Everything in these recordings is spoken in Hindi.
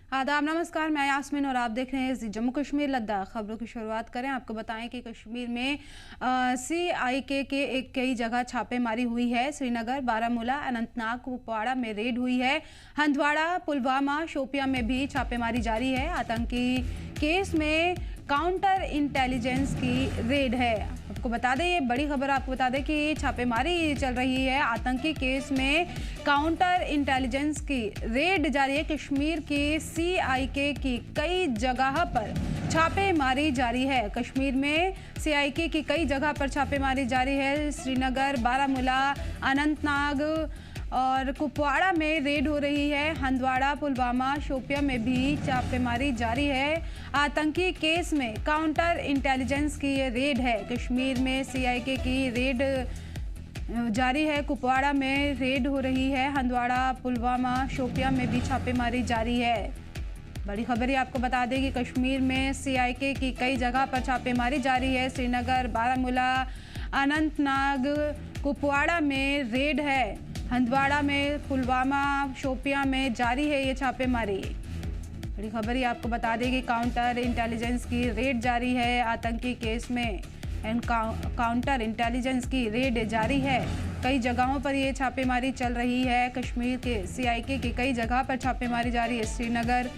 आदाब, नमस्कार। मैं यास्मीन और आप देख रहे हैं जम्मू कश्मीर लद्दाख। खबरों की शुरुआत करें। आपको बताएं कि कश्मीर में CIK के कई जगह छापेमारी हुई है। श्रीनगर, बारामूला, अनंतनाग, कुपवाड़ा में रेड हुई है। हंदवाड़ा, पुलवामा, शोपियां में भी छापेमारी जारी है। आतंकी केस में काउंटर इंटेलिजेंस की रेड है। आपको बता दें, ये बड़ी खबर आपको बता दें कि छापेमारी चल रही है। आतंकी केस में काउंटर इंटेलिजेंस की रेड जारी है। कश्मीर की CIK की कई जगह पर छापेमारी जारी है। कश्मीर में CIK की कई जगह पर छापेमारी जारी है। श्रीनगर, बारामूला, अनंतनाग और कुपवाड़ा में रेड हो रही है। हंदवाड़ा, पुलवामा, शोपियां में भी छापेमारी जारी है। आतंकी केस में काउंटर इंटेलिजेंस की ये रेड है। कश्मीर में CIK की रेड जारी है। कुपवाड़ा में रेड हो रही है। हंदवाड़ा, पुलवामा, शोपियां में भी छापेमारी जारी है। बड़ी खबर है, आपको बता दें कि कश्मीर में CIK की कई जगह पर छापेमारी जारी है। श्रीनगर, बारामूला, अनंतनाग, कुपवाड़ा में रेड है। हंदवाड़ा में, पुलवामा, शोपियां में जारी है ये छापेमारी। बड़ी खबर है, आपको बता दें कि काउंटर इंटेलिजेंस की रेड जारी है। आतंकी केस में काउंटर इंटेलिजेंस की रेड जारी है। कई जगहों पर ये छापेमारी चल रही है। कश्मीर के CIK की कई जगह पर छापेमारी जारी है। श्रीनगर,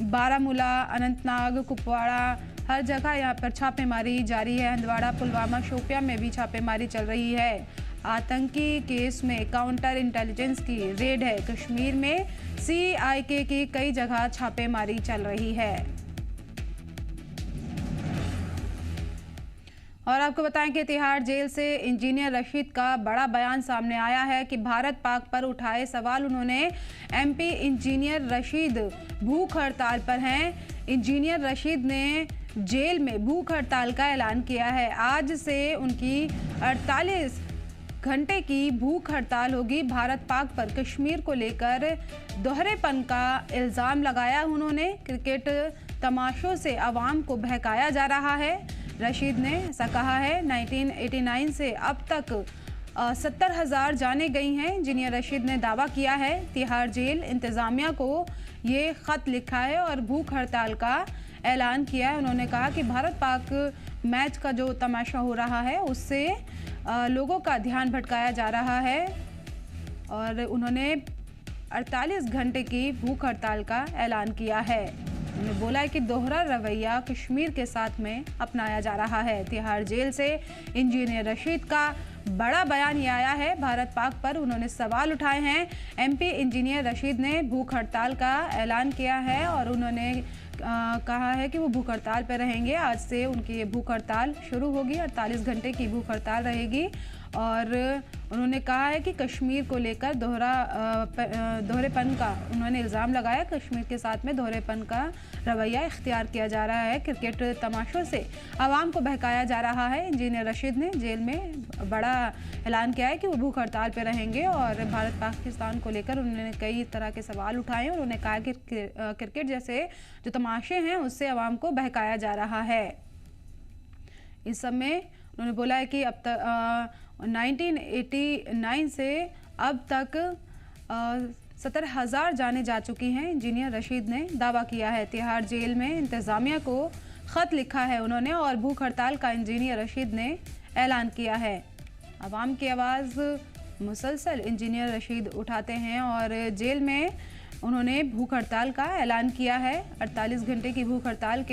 बारामूला, अनंतनाग, कुपवाड़ा, हर जगह यहाँ पर छापेमारी जारी है। हंदवाड़ा, पुलवामा, शोपियां में भी छापेमारी चल रही है। आतंकी केस में काउंटर इंटेलिजेंस की रेड है। कश्मीर में CIK की कई जगह छापेमारी चल रही है। और आपको बताएं कि तिहाड़ जेल से इंजीनियर रशीद का बड़ा बयान सामने आया है कि भारत पाक पर उठाए सवाल। उन्होंने MP इंजीनियर रशीद भूख हड़ताल पर हैं। इंजीनियर रशीद ने जेल में भूख हड़ताल का ऐलान किया है। आज से उनकी 48 घंटे की भूख हड़ताल होगी। भारत पाक पर कश्मीर को लेकर दोहरेपन का इल्ज़ाम लगाया उन्होंने। क्रिकेट तमाशों से आवाम को बहकाया जा रहा है, रशीद ने ऐसा कहा है। 1989 से अब तक 70,000 जानें गई हैं। इंजीनियर रशीद ने दावा किया है। तिहाड़ जेल इंतज़ामिया को ये ख़त लिखा है और भूख हड़ताल का ऐलान किया है। उन्होंने कहा कि भारत पाक मैच का जो तमाशा हो रहा है उससे लोगों का ध्यान भटकाया जा रहा है और उन्होंने 48 घंटे की भूख हड़ताल का ऐलान किया है। उन्होंने बोला है कि दोहरा रवैया कश्मीर के साथ में अपनाया जा रहा है। तिहाड़ जेल से इंजीनियर रशीद का बड़ा बयान ये आया है। भारत पाक पर उन्होंने सवाल उठाए हैं। MP इंजीनियर रशीद ने भूख हड़ताल का ऐलान किया है और उन्होंने कहा है कि वो भूख हड़ताल पर रहेंगे। आज से उनकी ये भूख हड़ताल शुरू होगी। 48 घंटे की भूख हड़ताल रहेगी और उन्होंने कहा है कि कश्मीर को लेकर दोहरेपन का उन्होंने इल्ज़ाम लगाया। कश्मीर के साथ में दोहरेपन का रवैया इख्तियार किया जा रहा है। क्रिकेट तमाशों से आवाम को बहकाया जा रहा है। इंजीनियर रशीद ने जेल में बड़ा ऐलान किया है कि वो भूख हड़ताल पर रहेंगे और भारत पाकिस्तान को लेकर उन्होंने कई तरह के सवाल उठाए और उन्होंने कहा कि क्रिकेट जैसे जो तमाशे हैं उससे आवाम को बहकाया जा रहा है। इस समय उन्होंने बोला है कि अब तक 1989 से अब तक 70,000 जाने जा चुकी हैं। इंजीनियर रशीद ने दावा किया है। तिहाड़ जेल में इंतज़ामिया को ख़त लिखा है उन्होंने और भूख हड़ताल का इंजीनियर रशीद ने ऐलान किया है। आवाम की आवाज़ मुसलसल इंजीनियर रशीद उठाते हैं और जेल में उन्होंने भूख हड़ताल का ऐलान किया है। 48 घंटे की भूख हड़ताल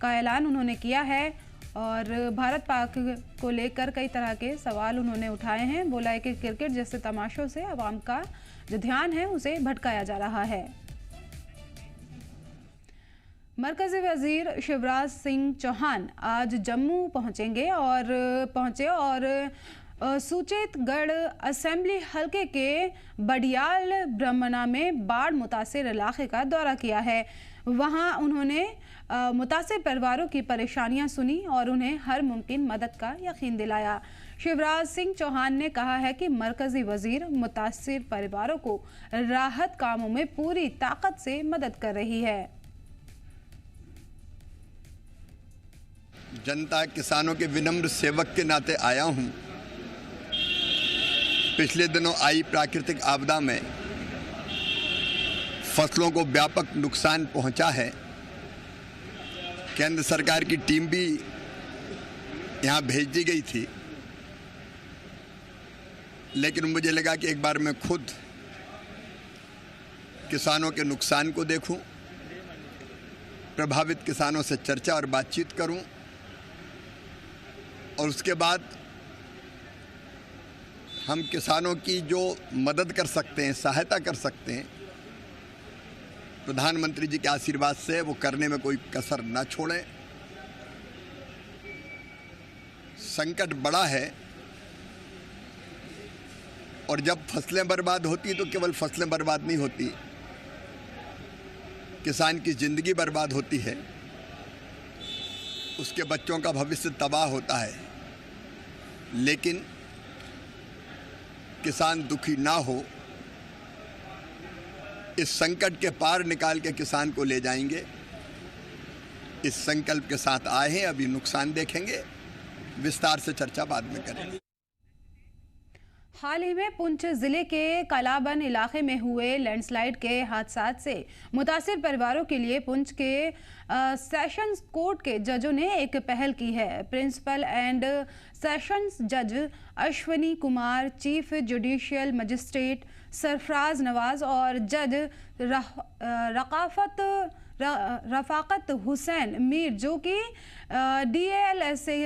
का ऐलान उन्होंने किया है और भारत पाक को लेकर कई तरह के सवाल उन्होंने उठाए हैं। बोला है कि क्रिकेट जैसे तमाशों से आवाम का जो ध्यान है उसे भटकाया जा रहा है। मरकज़ी वज़ीर शिवराज सिंह चौहान आज जम्मू पहुंचे और सुचेतगढ़ असेंबली हलके के बडियाल ब्रह्मणा में बाढ़ मुतासिर इलाके का दौरा किया है। वहां उन्होंने मुतासिर परिवारों की परेशानियां सुनी और उन्हें हर मुमकिन मदद का यकीन दिलाया। शिवराज सिंह चौहान ने कहा है कि मरकज़ी वज़ीर मुतासिर परिवारों को राहत कामों में पूरी ताकत से मदद कर रही है। जनता किसानों के विनम्र सेवक के नाते आया हूं। पिछले दिनों आई प्राकृतिक आपदा में फसलों को व्यापक नुकसान पहुंचा है। केंद्र सरकार की टीम भी यहाँ भेज दी गई थी, लेकिन मुझे लगा कि एक बार मैं खुद किसानों के नुकसान को देखूं, प्रभावित किसानों से चर्चा और बातचीत करूं और उसके बाद हम किसानों की जो मदद कर सकते हैं, सहायता कर सकते हैं, प्रधानमंत्री जी के आशीर्वाद से वो करने में कोई कसर न छोड़ें। संकट बड़ा है और जब फसलें बर्बाद होती तो केवल फसलें बर्बाद नहीं होती, किसान की ज़िंदगी बर्बाद होती है, उसके बच्चों का भविष्य तबाह होता है। लेकिन किसान दुखी ना हो, इस संकट के पार निकाल के किसान को ले जाएंगे, इस संकल्प के साथ आए हैं। अभी नुकसान देखेंगे, विस्तार से चर्चा बाद में करेंगे। हाल ही में पुंछ जिले के कलाबन इलाके में हुए लैंडस्लाइड के हादसात से मुतासिर परिवारों के लिए पुंछ के सेशंस कोर्ट के जजों ने एक पहल की है। प्रिंसिपल एंड सेशंस जज Ashwani Kumar, chief judicial magistrate Sarfaraz Nawaz और जज रफाकत हुसैन मीर, जो कि DALSA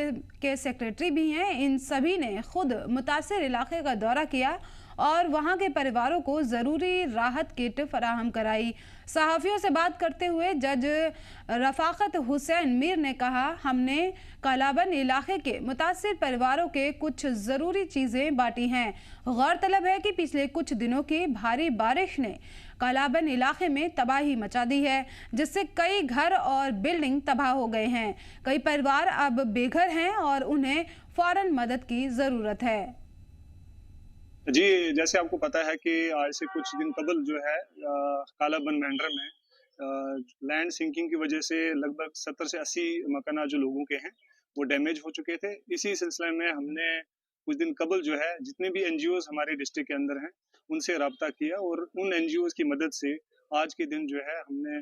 के सेक्रेटरी भी हैं, इन सभी ने खुद मुतासिर इलाके का दौरा किया और वहां के परिवारों को ज़रूरी राहत किट फराहम कराई। सहाफ़ियों से बात करते हुए जज रफाकत हुसैन मीर ने कहा, हमने कलाबन इलाके के मुतासिर परिवारों के कुछ ज़रूरी चीज़ें बांटी हैं। गौरतलब है कि पिछले कुछ दिनों की भारी बारिश ने कलाबन इलाके में तबाही मचा दी है, जिससे कई घर और बिल्डिंग तबाह हो गए हैं। कई परिवार अब बेघर हैं और उन्हें फौरन मदद की ज़रूरत है। जी, जैसे आपको पता है कि आज से कुछ दिन कबल जो है कालाबन मेंढर में लैंड सिंकिंग की वजह से लगभग 70 से 80 मकाना जो लोगों के हैं वो डैमेज हो चुके थे। इसी सिलसिले में हमने कुछ दिन कबल जो है जितने भी NGOs हमारे डिस्ट्रिक्ट के अंदर हैं उनसे रब्ता किया और उन NGOs की मदद से आज के दिन जो है हमने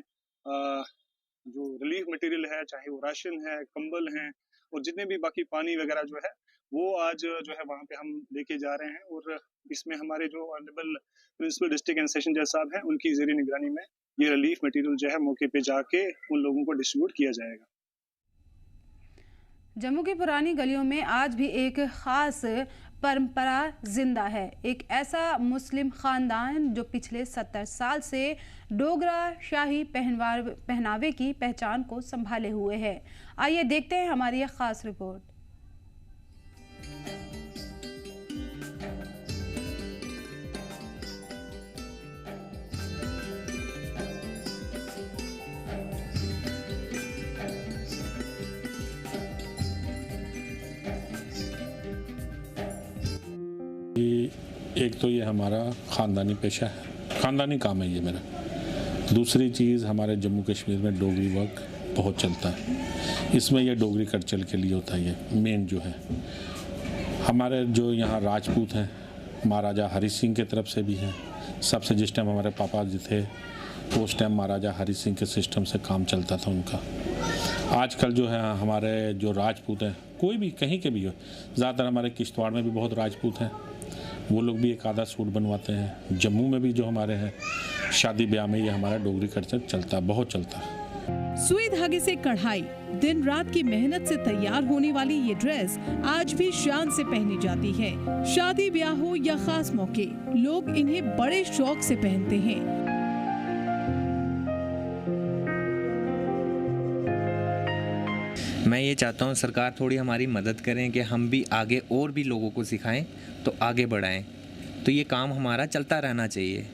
जो रिलीफ मटेरियल है, चाहे वो राशन है, कंबल हैं और जितने भी बाकी पानी वगैरह जो है वो आज जो है वहाँ पे हम लेके जा रहे हैं। और इसमें हमारे जो honourable principal district and session जज साहब हैं उनकी ज़ेरे निगरानी में ये रिलीफ मटेरियल जो है मौके पे जाके उन लोगों को डिस्ट्रीब्यूट किया जाएगा। जम्मू की पुरानी गलियों में आज भी एक खास परंपरा जिंदा है। एक ऐसा मुस्लिम खानदान जो पिछले 70 साल से डोगरा शाही पहनावे की पहचान को संभाले हुए है। आइए देखते हैं हमारी एक खास रिपोर्ट। एक तो ये हमारा ख़ानदानी पेशा है, ख़ानदानी काम है ये मेरा। दूसरी चीज़, हमारे जम्मू कश्मीर में डोगरी वर्क बहुत चलता है, इसमें ये डोगरी कल्चर के लिए होता है। ये मेन जो है हमारे जो यहाँ राजपूत हैं, महाराजा हरि सिंह के तरफ से भी हैं। सबसे जिस टाइम हमारे पापा जी थे उस टाइम महाराजा हरि सिंह के सिस्टम से काम चलता था उनका। आजकल जो है हमारे जो राजपूत हैं, कोई भी कहीं के भी हो, ज़्यादातर हमारे किश्तवाड़ में भी बहुत राजपूत हैं, वो लोग भी एक आधा सूट बनवाते हैं। जम्मू में भी जो हमारे हैं शादी ब्याह में ये हमारा डोगरी कल्चर चलता है, बहुत चलता है। सुई धागे से कढ़ाई, दिन रात की मेहनत से तैयार होने वाली ये ड्रेस आज भी शान से पहनी जाती है। शादी ब्याह हो या खास मौके, लोग इन्हें बड़े शौक से पहनते हैं। मैं ये चाहता हूँ सरकार थोड़ी हमारी मदद करें कि हम भी आगे और भी लोगों को सिखाएं तो आगे बढ़ाएं। तो ये काम हमारा चलता रहना चाहिए।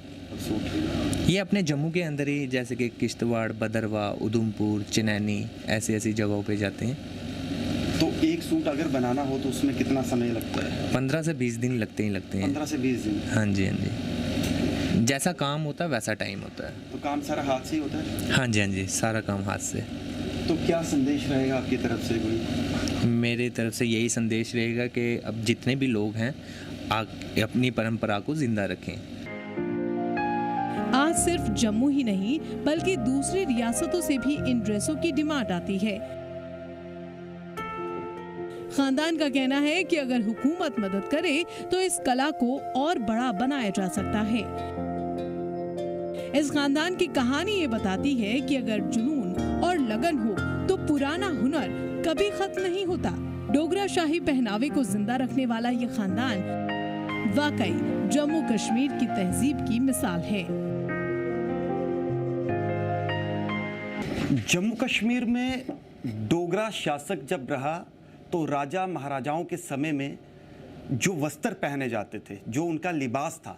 ये अपने जम्मू के अंदर ही, जैसे कि किश्तवाड़, भदरवा, उधमपुर, चनैनी, ऐसी जगहों पे जाते हैं। तो एक सूट अगर बनाना हो तो उसमें कितना समय लगता है? 15 से 20 दिन लगते हैं। 15 से 20 दिन? हाँ जी। जैसा काम होता है वैसा टाइम होता है। तो काम सारा हाथ से ही होता है? हाँ जी, सारा काम हाथ से। तो क्या संदेश रहेगा आपकी तरफ से? कोई मेरी तरफ से यही संदेश रहेगा कि अब जितने भी लोग हैं अपनी परंपरा को जिंदा रखें। आज सिर्फ जम्मू ही नहीं बल्कि दूसरी रियासतों से भी इन ड्रेसों की डिमांड आती है। खानदान का कहना है कि अगर हुकूमत मदद करे तो इस कला को और बड़ा बनाया जा सकता है। इस खानदान की कहानी ये बताती है कि अगर जुनून और लगन हो तो पुराना हुनर कभी खत्म नहीं होता। डोगरा शाही पहनावे को जिंदा रखने वाला ये खानदान वाकई जम्मू कश्मीर की तहजीब की मिसाल है। जम्मू कश्मीर में डोगरा शासक जब रहा तो राजा महाराजाओं के समय में जो वस्त्र पहने जाते थे, जो उनका लिबास था,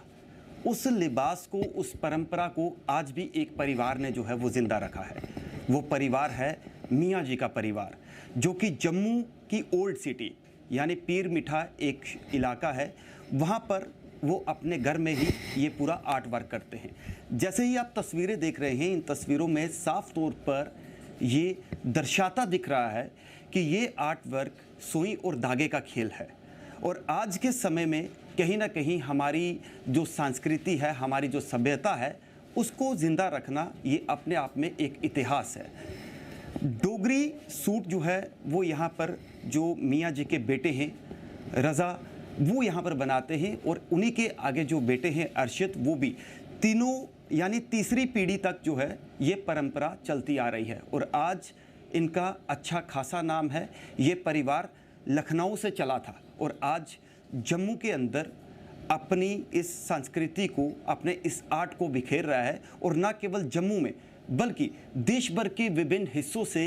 उस लिबास को, उस परंपरा को आज भी एक परिवार ने जो है वो जिंदा रखा है। वो परिवार है मियाँ जी का परिवार, जो कि जम्मू की ओल्ड सिटी यानी पीर मिठा एक इलाका है, वहाँ पर वो अपने घर में ही ये पूरा आर्ट वर्क करते हैं। जैसे ही आप तस्वीरें देख रहे हैं, इन तस्वीरों में साफ तौर पर ये दर्शाता दिख रहा है कि ये आर्ट वर्क सुई और धागे का खेल है। और आज के समय में कहीं ना कहीं हमारी जो संस्कृति है, हमारी जो सभ्यता है, उसको ज़िंदा रखना ये अपने आप में एक इतिहास है। डोगरी सूट जो है वो यहाँ पर जो मियाँ जी के बेटे हैं रज़ा, वो यहाँ पर बनाते हैं, और उन्हीं के आगे जो बेटे हैं अरशद, वो भी तीनों यानी तीसरी पीढ़ी तक जो है ये परंपरा चलती आ रही है। और आज इनका अच्छा खासा नाम है। ये परिवार लखनऊ से चला था और आज जम्मू के अंदर अपनी इस संस्कृति को, अपने इस आर्ट को बिखेर रहा है। और न केवल जम्मू में बल्कि देश भर के विभिन्न हिस्सों से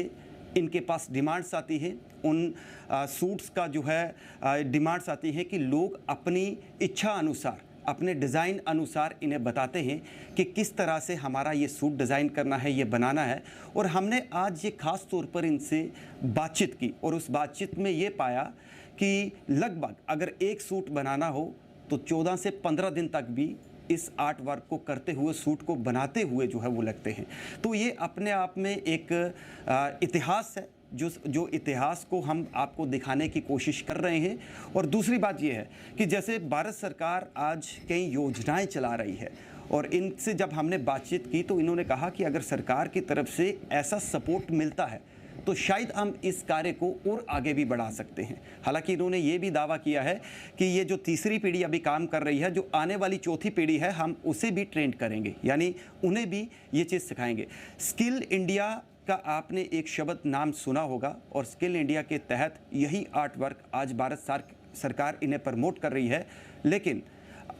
इनके पास डिमांड्स आती हैं। उन सूट्स का जो है डिमांड्स आती है कि लोग अपनी इच्छा अनुसार, अपने डिज़ाइन अनुसार इन्हें बताते हैं कि किस तरह से हमारा ये सूट डिज़ाइन करना है, ये बनाना है। और हमने आज ये ख़ास तौर पर इनसे बातचीत की और उस बातचीत में ये पाया कि लगभग अगर एक सूट बनाना हो तो 14 से 15 दिन तक भी इस आर्ट वर्क को करते हुए, सूट को बनाते हुए जो है वो लगते हैं। तो ये अपने आप में एक इतिहास है, जो इतिहास को हम आपको दिखाने की कोशिश कर रहे हैं। और दूसरी बात ये है कि जैसे भारत सरकार आज कई योजनाएं चला रही है, और इनसे जब हमने बातचीत की तो इन्होंने कहा कि अगर सरकार की तरफ से ऐसा सपोर्ट मिलता है तो शायद हम इस कार्य को और आगे भी बढ़ा सकते हैं। हालांकि इन्होंने ये भी दावा किया है कि ये जो तीसरी पीढ़ी अभी काम कर रही है, जो आने वाली चौथी पीढ़ी है, हम उसे भी ट्रेंड करेंगे, यानी उन्हें भी ये चीज़ सिखाएंगे। स्किल इंडिया का आपने एक शब्द नाम सुना होगा, और स्किल इंडिया के तहत यही आर्ट वर्क आज भारत सरकार इन्हें प्रमोट कर रही है। लेकिन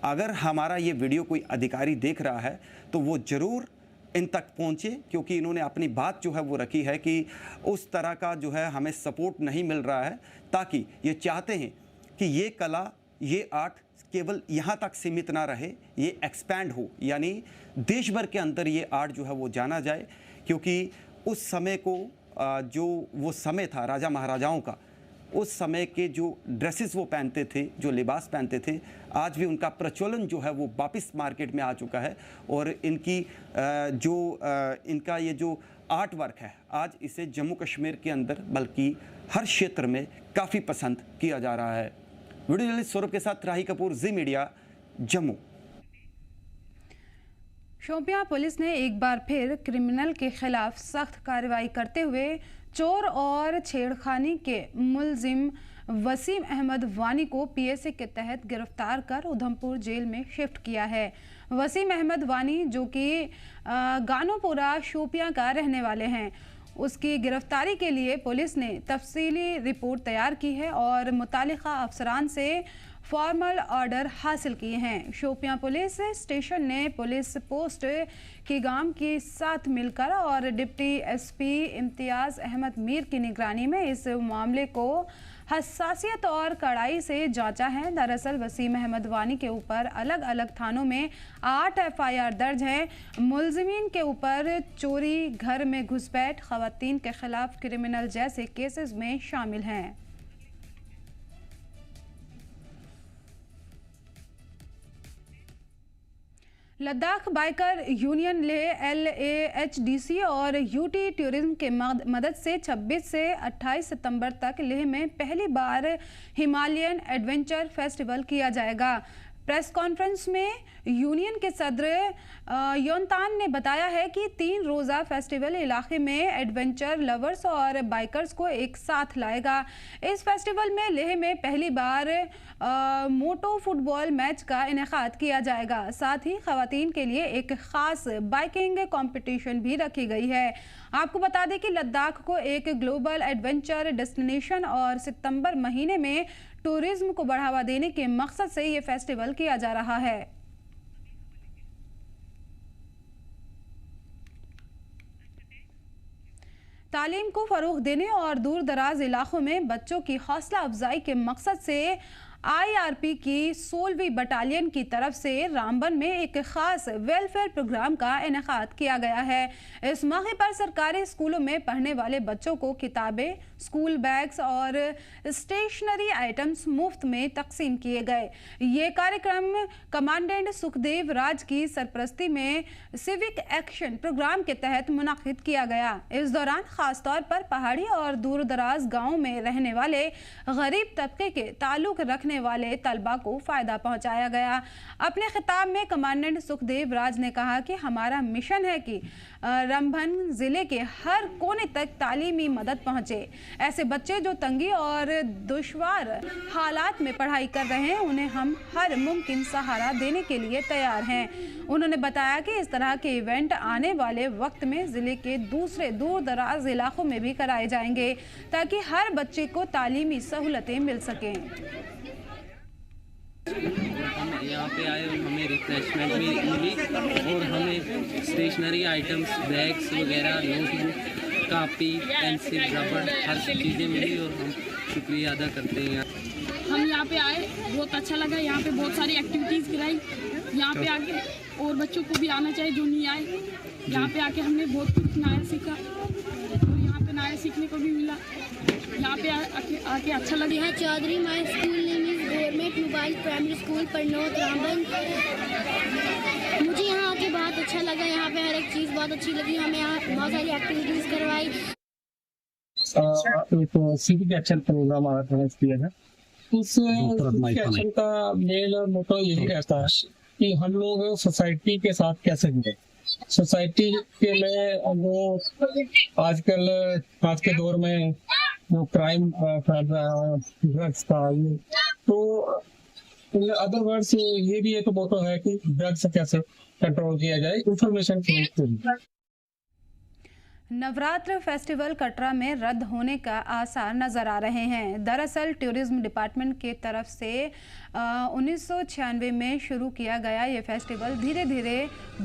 अगर हमारा ये वीडियो कोई अधिकारी देख रहा है तो वो ज़रूर इन तक पहुँचे, क्योंकि इन्होंने अपनी बात जो है वो रखी है कि उस तरह का जो है हमें सपोर्ट नहीं मिल रहा है, ताकि ये चाहते हैं कि ये कला, ये आर्ट केवल यहाँ तक सीमित ना रहे, ये एक्सपैंड हो, यानी देश भर के अंदर ये आर्ट जो है वो जाना जाए। क्योंकि उस समय को जो वो समय था राजा महाराजाओं का, उस समय के जो ड्रेसेस वो पहनते थे, जो लिबास पहनते थे, आज भी उनका प्रचलन जो है वो वापस मार्केट में आ चुका है। और इनकी इनका ये जो आर्ट वर्क है, आज इसे जम्मू कश्मीर के अंदर बल्कि हर क्षेत्र में काफ़ी पसंद किया जा रहा है। वीडियो जर्नलिस्ट सौरभ के साथ राही कपूर, जी मीडिया, जम्मू। शोपियां पुलिस ने एक बार फिर क्रिमिनल के खिलाफ सख्त कार्रवाई करते हुए चोर और छेड़खानी के मुलजिम वसीम अहमद वानी को पीएसए के तहत गिरफ्तार कर उधमपुर जेल में शिफ्ट किया है। वसीम अहमद वानी, जो कि गानोपुरा शोपियां का रहने वाले हैं, उसकी गिरफ्तारी के लिए पुलिस ने तफसीली रिपोर्ट तैयार की है और मुतालिका अफसरान से फॉर्मल ऑर्डर हासिल किए हैं। शोपियां पुलिस स्टेशन ने पुलिस पोस्ट की गांव के साथ मिलकर और डिप्टी एसपी इम्तियाज़ अहमद मीर की निगरानी में इस मामले को हसासियत और कड़ाई से जांचा है। दरअसल वसीम अहमद वानी के ऊपर अलग अलग थानों में 8 FIR दर्ज हैं। मुलजिमीन के ऊपर चोरी, घर में घुसपैठ, खवातीन के खिलाफ क्रिमिनल जैसे केसेस में शामिल हैं। Ladakh biker union Leh LAHDC और UT टूरिज्म के मदद से 26 से 28 सितंबर तक लेह में पहली बार हिमालयन एडवेंचर फेस्टिवल किया जाएगा। प्रेस कॉन्फ्रेंस में यूनियन के सदर योनतान ने बताया है कि 3 रोज़ा फेस्टिवल इलाके में एडवेंचर लवर्स और बाइकर्स को एक साथ लाएगा। इस फेस्टिवल में लेह में पहली बार मोटो फुटबॉल मैच का इनेकाद किया जाएगा। साथ ही खवातीन के लिए एक खास बाइकिंग कंपटीशन भी रखी गई है। आपको बता दें कि लद्दाख को एक ग्लोबल एडवेंचर डेस्टिनेशन और सितंबर महीने में टूरिज्म को बढ़ावा देने के मकसद से ये फेस्टिवल किया जा रहा है। तालीम को फरोग देने और दूर दराज इलाकों में बच्चों की हौसला अफजाई के मकसद से IRP की 16वीं बटालियन की तरफ से रामबन में एक खास वेलफेयर प्रोग्राम का इनेकाद किया गया है। इस मौके पर सरकारी स्कूलों में पढ़ने वाले बच्चों को किताबें, स्कूल बैग्स और स्टेशनरी आइटम्स मुफ्त में तकसीम किए गए। ये कार्यक्रम कमांडेंट सुखदेव राज की सरपरस्ती में सिविक एक्शन प्रोग्राम के तहत मुनाकिद किया गया। इस दौरान खास तौर पर पहाड़ी और दूर दराज गाँव में रहने वाले गरीब तबके के ताल्लुक रखने वाले तलबा को फायदा पहुंचाया गया। अपने खिताब में कमांडेंट सुखदेव राज ने कहा कि हमारा मिशन है कि रामबन जिले के हर कोने तक तालीमी मदद पहुंचे। ऐसे बच्चे जो तंगी और दुश्वार हालात में पढ़ाई कर रहे हैं, उन्हें हम हर मुमकिन सहारा देने के लिए तैयार हैं। उन्होंने बताया कि इस तरह के इवेंट आने वाले वक्त में जिले के दूसरे दूर दराज इलाकों में भी कराए जाएंगे ताकि हर बच्चे को तालीमी सहूलतें मिल सकें। हम यहाँ पे आए और हमें रिफ्रेशमेंट भी मिली और हमें स्टेशनरी आइटम्स, बैग्स वगैरह, नोटबुक, कापी, पेंसिल, रबड़, हर चीज़ें मिली और हम शुक्रिया अदा करते हैं। हम यहाँ पे आए, बहुत अच्छा लगा। यहाँ पे बहुत सारी एक्टिविटीज़ कराई। यहाँ पे आके और बच्चों को भी आना चाहिए जो नहीं आए। यहाँ पे आके हमने बहुत कुछ नया सीखा और यहाँ पे नया सीखने को भी मिला। यहाँ पे आके अच्छा लगा। यहाँ Chaudhary my school name is government mobile primary school Parnaut Ramban. मुझे यहाँ आके बहुत अच्छा लगा। यहाँ पे हर एक चीज़ बहुत अच्छी लगी। हमें यहाँ बहुत सारी एक्टिविटीज़ करवाई। एक सिविक एक्शन प्रोग्राम ऑर्गेनाइज किया है। उस सिविक एक्शन का मेन मोटो यही रहता है कि हम लोग सोसाइटी के साथ कैसे जुड़े। सोसाइटी के में वो आजकल आज के दौर में जो क्राइम ड्रग्स का, तो अदर वर्ड्स ये भी एक मोटो है कि ड्रग्स कैसे कंट्रोल किया जाए, इंफॉर्मेशन के। नवरात्र फेस्टिवल कटरा में रद्द होने का आसार नज़र आ रहे हैं। दरअसल टूरिज्म डिपार्टमेंट के तरफ से 1996 में शुरू किया गया ये फेस्टिवल धीरे धीरे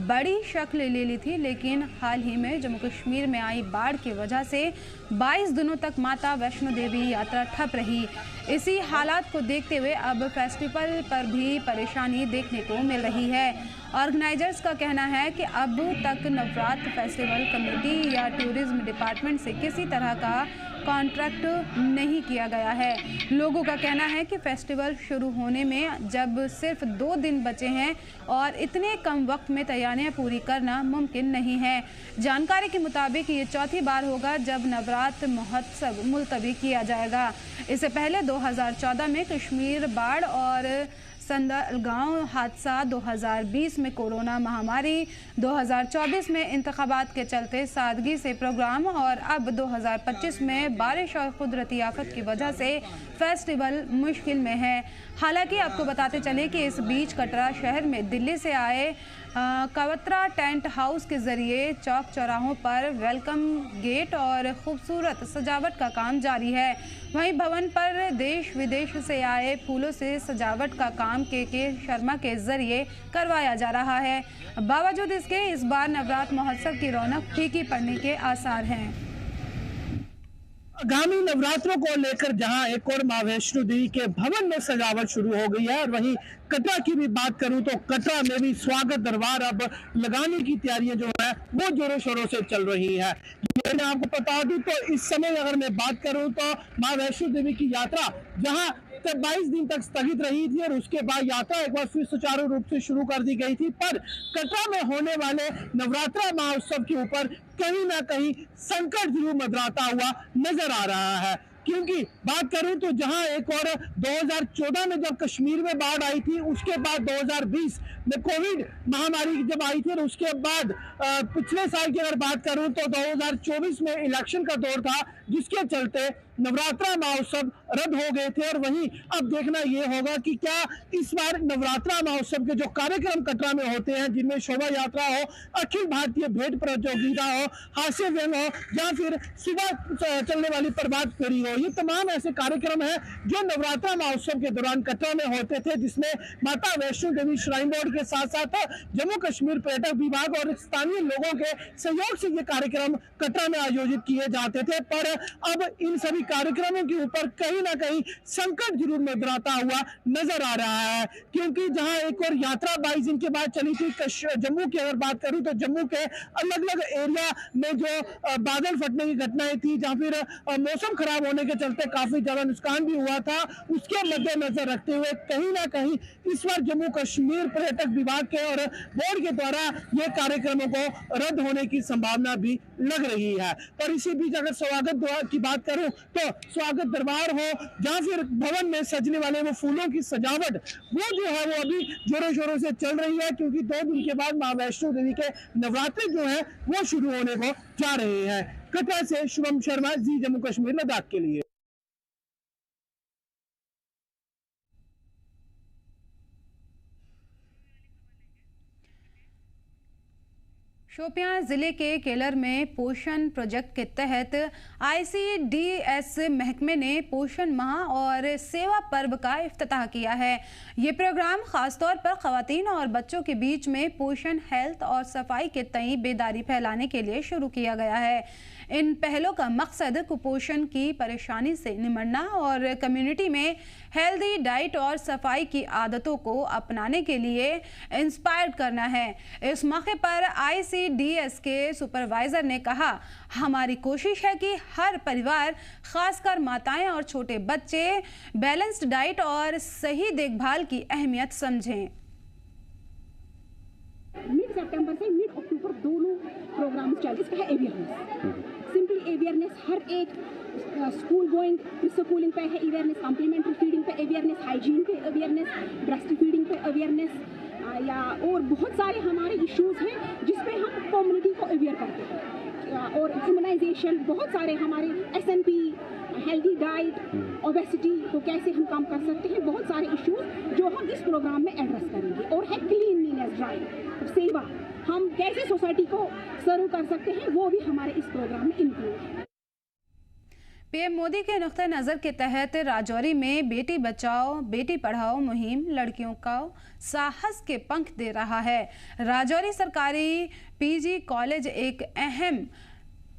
बड़ी शक्ल ले ली थी, लेकिन हाल ही में जम्मू कश्मीर में आई बाढ़ की वजह से 22 दिनों तक माता वैष्णो देवी यात्रा ठप रही। इसी हालात को देखते हुए अब फेस्टिवल पर भी परेशानी देखने को मिल रही है। ऑर्गेनाइजर्स का कहना है कि अब तक नवरात्र फेस्टिवल कमेटी या टूरिज्म डिपार्टमेंट से किसी तरह का कॉन्ट्रैक्ट नहीं किया गया है। लोगों का कहना है कि फेस्टिवल शुरू होने में जब सिर्फ 2 दिन बचे हैं और इतने कम वक्त में तैयारियां पूरी करना मुमकिन नहीं है। जानकारी के मुताबिक ये चौथी बार होगा जब नवरात्र महोत्सव मुलतवी किया जाएगा। इससे पहले 2014 में कश्मीर बाढ़ और संदलगांव हादसा, 2020 में कोरोना महामारी, 2024 में इंतखाबात के चलते सादगी से प्रोग्राम और अब 2025 में बारिश और कुदरती आफत की वजह से फेस्टिवल मुश्किल में है। हालांकि आपको बताते चले कि इस बीच कटरा शहर में दिल्ली से आए कवत्रा टेंट हाउस के जरिए चौक चौराहों पर वेलकम गेट और खूबसूरत सजावट का काम जारी है। वहीं भवन पर देश विदेश से आए फूलों से सजावट का काम के शर्मा के जरिए करवाया जा रहा है। बावजूद इसके इस बार नवरात्र महोत्सव की रौनक फीकी पड़ने के आसार हैं। आगामी नवरात्रों को लेकर जहां एक और मां वैष्णो देवी के भवन में सजावट शुरू हो गई है और वहीं कटरा की भी बात करूं तो कटरा में भी स्वागत दरबार अब लगाने की तैयारियां जो है वो जोरों शोरों से चल रही है। मैं आपको बता दूं तो इस समय अगर मैं बात करूं तो मां वैष्णो देवी की यात्रा जहां 22 दिन तक स्थगित रही थी और उसके बाद यात्रा एक बार फिर सुचारू रूप से शुरू कर दी गई थी, पर कटरा में होने वाले नवरात्रा महोत्सव के ऊपर कहीं ना कहीं संकट जरूर मंडराता हुआ नजर आ रहा है। क्योंकि बात करूं तो जहां एक और 2014 में जब कश्मीर में बाढ़ आई थी, उसके बाद 2020 में कोविड महामारी जब आई थी, और उसके बाद पिछले साल की अगर बात करूं तो 2024 में इलेक्शन का दौर था, जिसके चलते नवरात्रा महोत्सव रद्द हो गए थे। और वहीं अब देखना ये होगा कि क्या इस बार नवरात्रा महोत्सव के जो कार्यक्रम कटरा में होते हैं, जिनमें शोभा यात्रा हो, अखिल भारतीय भेंट प्रतियोगिता हो, हास्य व्यंग हो, या फिर सुबह चलने वाली प्रभात फेरी हो, ये तमाम ऐसे कार्यक्रम हैं जो नवरात्रा महोत्सव के दौरान कटरा में होते थे, जिसमें माता वैष्णो देवी श्राइन बोर्ड के साथ साथ जम्मू कश्मीर पर्यटक विभाग और स्थानीय लोगों के सहयोग से ये कार्यक्रम कटरा में आयोजित किए जाते थे। पर अब इन सभी कार्यक्रमों के ऊपर कहीं ना कहीं संकट जरूर मंडराता हुआ नजर आ रहा है, क्योंकि जहां एक और यात्रा 22 दिन के बाद चली थी जम्मू की अगर बात करूं तो जम्मू के अलग अलग एरिया में जो बादल फटने की घटनाएं थी, जहां फिर मौसम खराब होने के चलते काफी ज्यादा नुकसान भी हुआ था, उसके मद्देनजर रखते हुए कहीं ना कहीं इस बार जम्मू कश्मीर पर्यटक विभाग के और बोर्ड के द्वारा ये कार्यक्रमों को रद्द होने की संभावना भी लग रही है। पर इसी बीच अगर स्वागत द्वार की बात करूं तो स्वागत दरबार हो, जहां फिर भवन में सजने वाले वो फूलों की सजावट, वो जो है वो अभी जोरों शोरों से चल रही है, क्योंकि 2 दिन के बाद मां वैष्णो देवी के नवरात्रे जो है वो शुरू होने को जा रहे हैं। कटरा से शुभम शर्मा, जी जम्मू कश्मीर लद्दाख के लिए। शोपियां जिले के केलर में पोषण प्रोजेक्ट के तहत ICDS महकमे ने पोषण माह और सेवा पर्व का इफ्तिताह किया है। ये प्रोग्राम खासतौर पर खवातीन और बच्चों के बीच में पोषण, हेल्थ और सफाई के तई बेदारी फैलाने के लिए शुरू किया गया है। इन पहलों का मकसद कुपोषण की परेशानी से निमटना और कम्युनिटी में हेल्दी डाइट और सफाई की आदतों को अपनाने के लिए इंस्पायर करना है। इस मौके पर ICDS के सुपरवाइजर ने कहा, हमारी कोशिश है कि हर परिवार, खासकर माताएं और छोटे बच्चे, बैलेंस्ड डाइट और सही देखभाल की अहमियत समझें। मिड सितंबर से मिड अक्टूबर दोनों प्रोग्राम चल रहे हैं। सिंपली अवेयरनेस, हर एक स्कूल गोइंग स्कूलिंग पे है अवेयरनेस, कम्प्लीमेंट्री फीडिंग पे अवेयरनेस, हाइजीन पे अवेयरनेस, ब्रेस्ट फीडिंग पे अवेयरनेस, या और बहुत सारे हमारे इश्यूज हैं जिस पे हम कम्युनिटी को अवेयर करते हैं। और इम्यूनाइजेशन, बहुत सारे हमारे SNP, हेल्दी डाइट, ओबेसिटी को कैसे हम कम कर सकते हैं, बहुत सारे इश्यूज जो हम इस प्रोग्राम में एड्रेस करेंगे। और है क्लीनलीनेस ड्राइव, सेवा, हम कैसे सोसाइटी को सर्व कर सकते हैं, वो भी हमारे इस प्रोग्राम में इंक्लूड है। PM मोदी के नुक्ते नज़र के तहत राजौरी में बेटी बचाओ बेटी पढ़ाओ मुहिम लड़कियों को साहस के पंख दे रहा है। राजौरी सरकारी PG कॉलेज एक अहम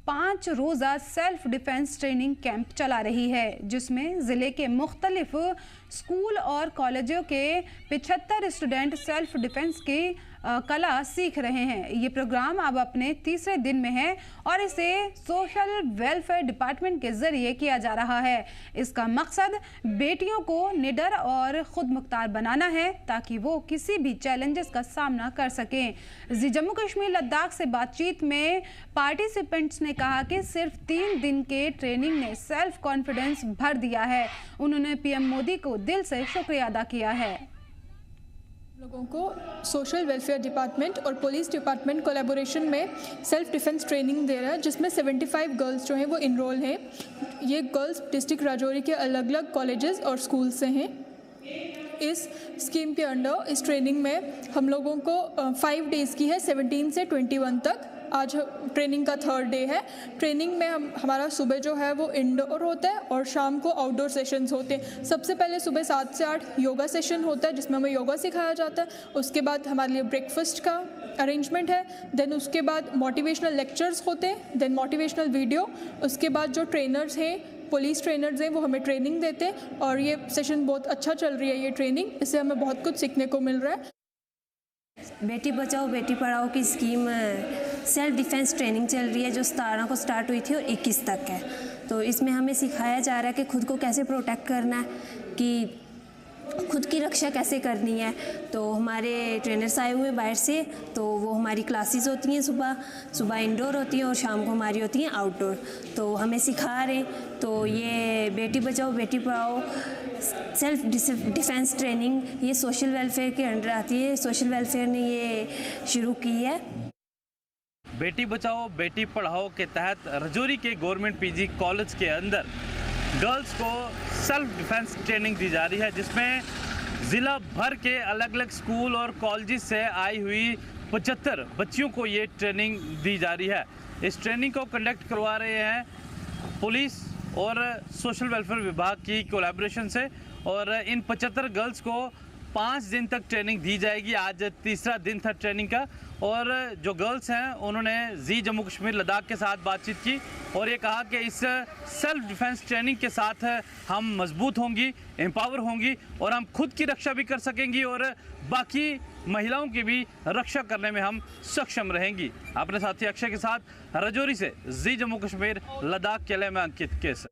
5 रोज़ा सेल्फ डिफेंस ट्रेनिंग कैंप चला रही है, जिसमें ज़िले के मुख्तलिफ स्कूल और कॉलेजों के 75 स्टूडेंट सेल्फ डिफेंस की कला सीख रहे हैं। ये प्रोग्राम अब अपने 3रे दिन में है और इसे सोशल वेलफेयर डिपार्टमेंट के जरिए किया जा रहा है। इसका मकसद बेटियों को निडर और खुद मुख्तार बनाना है, ताकि वो किसी भी चैलेंजेस का सामना कर सकें। जम्मू कश्मीर लद्दाख से बातचीत में पार्टिसिपेंट्स ने कहा कि सिर्फ 3 दिन के ट्रेनिंग ने सेल्फ कॉन्फिडेंस भर दिया है। उन्होंने PM मोदी को दिल से शुक्रिया अदा किया है। लोगों को सोशल वेलफेयर डिपार्टमेंट और पुलिस डिपार्टमेंट कोलैबोरेशन में सेल्फ डिफेंस ट्रेनिंग दे रहा है, जिसमें 75 गर्ल्स जो हैं वो इनरोल हैं। ये गर्ल्स डिस्ट्रिक्ट राजौरी के अलग अलग कॉलेजेस और स्कूल से हैं। इस स्कीम के अंडर इस ट्रेनिंग में हम लोगों को 5 डेज़ की है, 17 से 21 तक। आज ट्रेनिंग का 3rd डे है। ट्रेनिंग में हमारा सुबह जो है वो इंडोर होता है और शाम को आउटडोर सेशंस होते हैं। सबसे पहले सुबह 7 से 8 योगा सेशन होता है, जिसमें हमें योगा सिखाया जाता है। उसके बाद हमारे लिए ब्रेकफास्ट का अरेंजमेंट है। देन उसके बाद मोटिवेशनल लेक्चर्स होते हैं, देन मोटिवेशनल वीडियो। उसके बाद जो ट्रेनर्स हैं, पुलिस ट्रेनर्स हैं, वो हमें ट्रेनिंग देते हैं। और ये सेशन बहुत अच्छा चल रही है ये ट्रेनिंग, इससे हमें बहुत कुछ सीखने को मिल रहा है। बेटी बचाओ बेटी पढ़ाओ की स्कीम सेल्फ डिफेंस ट्रेनिंग चल रही है, जो 17 को स्टार्ट हुई थी और 21 तक है। तो इसमें हमें सिखाया जा रहा है कि खुद को कैसे प्रोटेक्ट करना है, कि खुद की रक्षा कैसे करनी है। तो हमारे ट्रेनर्स आए हुए बाहर से, तो वो हमारी क्लासेस होती हैं, सुबह इंडोर होती हैं और शाम को हमारी होती हैं आउटडोर, तो हमें सिखा रहे हैं। तो ये Beti Bachao Beti Padhao self defence training ये सोशल वेलफेयर के अंडर आती है। सोशल वेलफेयर ने ये शुरू की है। बेटी बचाओ बेटी पढ़ाओ के तहत रजौरी के गवर्नमेंट पीजी कॉलेज के अंदर गर्ल्स को सेल्फ डिफेंस ट्रेनिंग दी जा रही है, जिसमें ज़िला भर के अलग अलग स्कूल और कॉलेज से आई हुई 75 बच्चियों को ये ट्रेनिंग दी जा रही है। इस ट्रेनिंग को कंडक्ट करवा रहे हैं पुलिस और सोशल वेलफेयर विभाग की कोलैबोरेशन से, और इन 75 गर्ल्स को 5 दिन तक ट्रेनिंग दी जाएगी। आज तीसरा दिन था ट्रेनिंग का, और जो गर्ल्स हैं उन्होंने जी जम्मू कश्मीर लद्दाख के साथ बातचीत की और ये कहा कि इस सेल्फ डिफेंस ट्रेनिंग के साथ हम मजबूत होंगी, एम्पावर होंगी और हम खुद की रक्षा भी कर सकेंगी और बाकी महिलाओं की भी रक्षा करने में हम सक्षम रहेंगी। अपने साथी अक्षय के साथ रजौरी से जी जम्मू कश्मीर लद्दाख के लिए मैं अंकित केसर।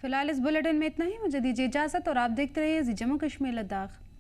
फिलहाल इस बुलेटिन में इतना ही। मुझे दीजिए इजाज़त और आप देखते रहिए जी जम्मू कश्मीर लद्दाख।